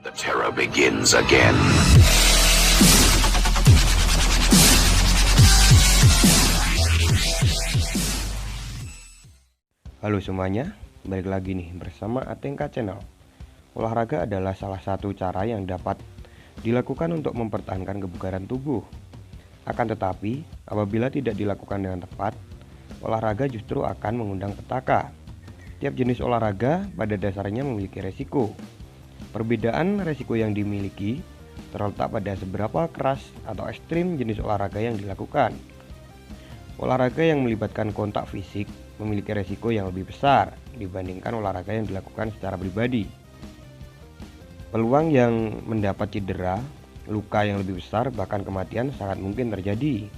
The terror begins again. Halo semuanya, balik lagi nih bersama Atengka Channel. Olahraga adalah salah satu cara yang dapat dilakukan untuk mempertahankan kebugaran tubuh. Akan tetapi, apabila tidak dilakukan dengan tepat, olahraga justru akan mengundang petaka. Tiap jenis olahraga pada dasarnya memiliki resiko. Perbedaan resiko yang dimiliki terletak pada seberapa keras atau ekstrim jenis olahraga yang dilakukan. Olahraga yang melibatkan kontak fisik memiliki resiko yang lebih besar dibandingkan olahraga yang dilakukan secara pribadi. Peluang yang mendapat cedera, luka yang lebih besar, bahkan kematian sangat mungkin terjadi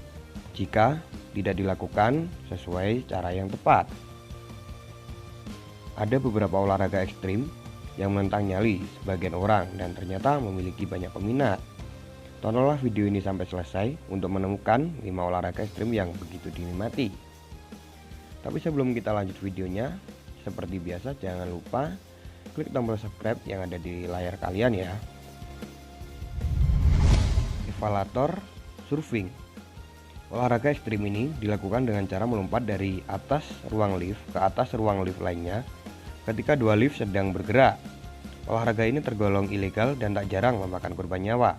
jika tidak dilakukan sesuai cara yang tepat. Ada beberapa olahraga ekstrim yang menentang nyali sebagian orang dan ternyata memiliki banyak peminat. Tontonlah video ini sampai selesai untuk menemukan 5 olahraga ekstrim yang begitu dinikmati. Tapi sebelum kita lanjut videonya, seperti biasa jangan lupa klik tombol subscribe yang ada di layar kalian ya. Elevator surfing. Olahraga ekstrim ini dilakukan dengan cara melompat dari atas ruang lift ke atas ruang lift lainnya ketika dua lift sedang bergerak. Olahraga ini tergolong ilegal dan tak jarang memakan korban nyawa.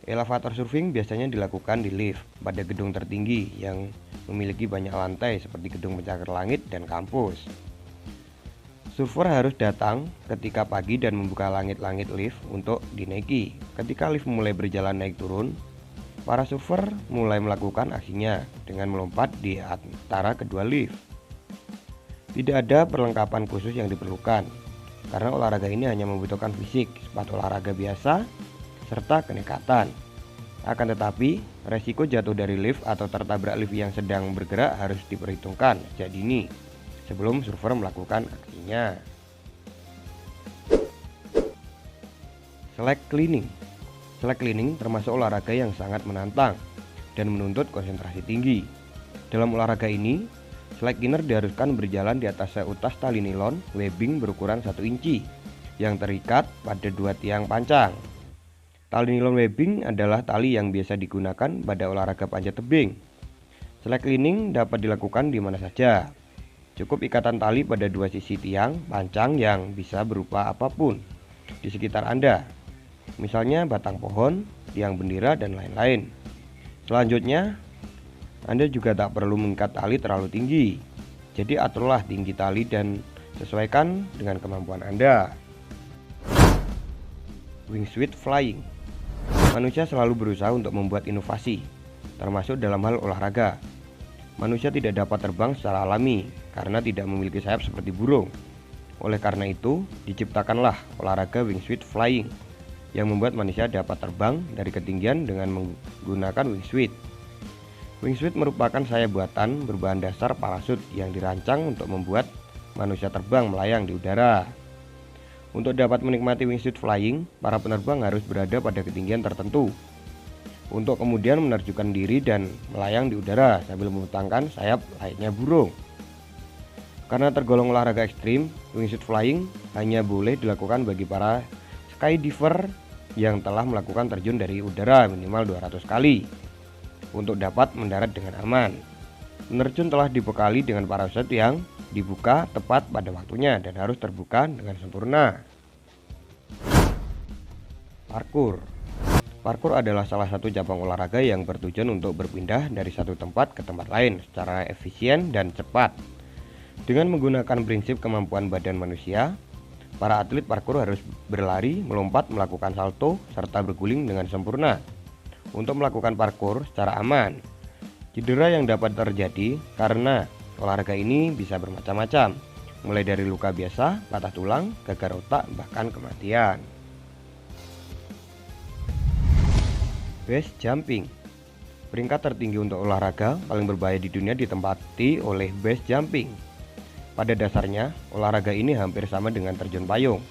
Elevator surfing biasanya dilakukan di lift pada gedung tertinggi yang memiliki banyak lantai seperti gedung pencakar langit dan kampus. Surfer harus datang ketika pagi dan membuka langit-langit lift untuk dinaiki. Ketika lift mulai berjalan naik turun, para surfer mulai melakukan aksinya dengan melompat di antara kedua lift. Tidak ada perlengkapan khusus yang diperlukan, karena olahraga ini hanya membutuhkan fisik, sepatu olahraga biasa, serta kenekatan. Akan tetapi, resiko jatuh dari lift atau tertabrak lift yang sedang bergerak harus diperhitungkan sejak dini sebelum surfer melakukan aksinya. Slack cleaning. Slack cleaning termasuk olahraga yang sangat menantang dan menuntut konsentrasi tinggi. Dalam olahraga ini, slack cleaner diharuskan berjalan di atas seutas tali nilon webbing berukuran 1 inci yang terikat pada 2 tiang pancang. Tali nilon webbing adalah tali yang biasa digunakan pada olahraga panjat tebing. Slack cleaning dapat dilakukan di mana saja. Cukup ikatan tali pada 2 sisi tiang pancang yang bisa berupa apapun di sekitar Anda. Misalnya batang pohon, tiang bendera, dan lain-lain. Selanjutnya, Anda juga tak perlu mengikat tali terlalu tinggi. Jadi aturlah tinggi tali dan sesuaikan dengan kemampuan Anda. Wingsuit flying. Manusia selalu berusaha untuk membuat inovasi, termasuk dalam hal olahraga. Manusia tidak dapat terbang secara alami karena tidak memiliki sayap seperti burung. Oleh karena itu, diciptakanlah olahraga wingsuit flying yang membuat manusia dapat terbang dari ketinggian dengan menggunakan wingsuit. Wingsuit merupakan sayap buatan berbahan dasar parasut yang dirancang untuk membuat manusia terbang melayang di udara. Untuk dapat menikmati wingsuit flying, para penerbang harus berada pada ketinggian tertentu untuk kemudian menerjunkan diri dan melayang di udara sambil membentangkan sayap layaknya burung. Karena tergolong olahraga ekstrim, wingsuit flying hanya boleh dilakukan bagi para skydiver yang telah melakukan terjun dari udara minimal 200 kali untuk dapat mendarat dengan aman. Penerjun telah dibekali dengan parasut yang dibuka tepat pada waktunya dan harus terbuka dengan sempurna. Parkour. Parkour adalah salah satu cabang olahraga yang bertujuan untuk berpindah dari satu tempat ke tempat lain secara efisien dan cepat. Dengan menggunakan prinsip kemampuan badan manusia, para atlet parkour harus berlari, melompat, melakukan salto, serta berguling dengan sempurna. Untuk melakukan parkour secara aman, cedera yang dapat terjadi karena olahraga ini bisa bermacam-macam, mulai dari luka biasa, patah tulang, gagal otak, bahkan kematian. Base jumping. Peringkat tertinggi untuk olahraga paling berbahaya di dunia ditempati oleh base jumping. Pada dasarnya, olahraga ini hampir sama dengan terjun payung.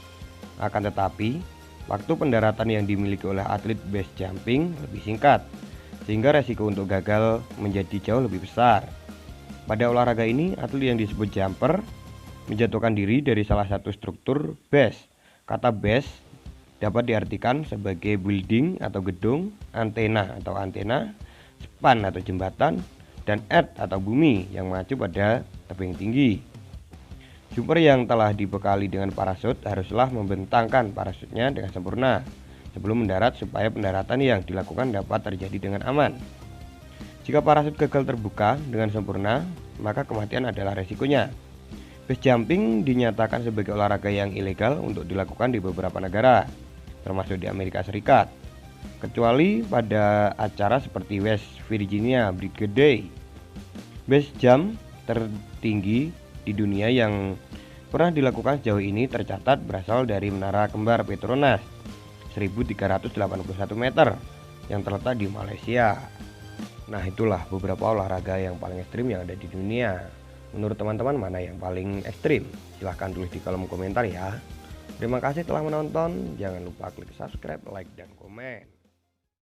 Akan tetapi, waktu pendaratan yang dimiliki oleh atlet base jumping lebih singkat, sehingga resiko untuk gagal menjadi jauh lebih besar. Pada olahraga ini, atlet yang disebut jumper menjatuhkan diri dari salah satu struktur base. Kata base dapat diartikan sebagai building atau gedung, antena atau antena, span atau jembatan, dan earth atau bumi yang mengacu pada tebing tinggi. Jumper yang telah dibekali dengan parasut haruslah membentangkan parasutnya dengan sempurna sebelum mendarat supaya pendaratan yang dilakukan dapat terjadi dengan aman. Jika parasut gagal terbuka dengan sempurna, maka kematian adalah resikonya. Base jumping dinyatakan sebagai olahraga yang ilegal untuk dilakukan di beberapa negara, termasuk di Amerika Serikat, kecuali pada acara seperti West Virginia Brigade Day. Base jump tertinggi di dunia yang pernah dilakukan sejauh ini tercatat berasal dari menara kembar Petronas 1381 meter yang terletak di Malaysia. Nah, itulah beberapa olahraga yang paling ekstrim yang ada di dunia. Menurut teman-teman mana yang paling ekstrim? Silahkan tulis di kolom komentar ya. Terima kasih telah menonton. Jangan lupa klik subscribe, like, dan komen.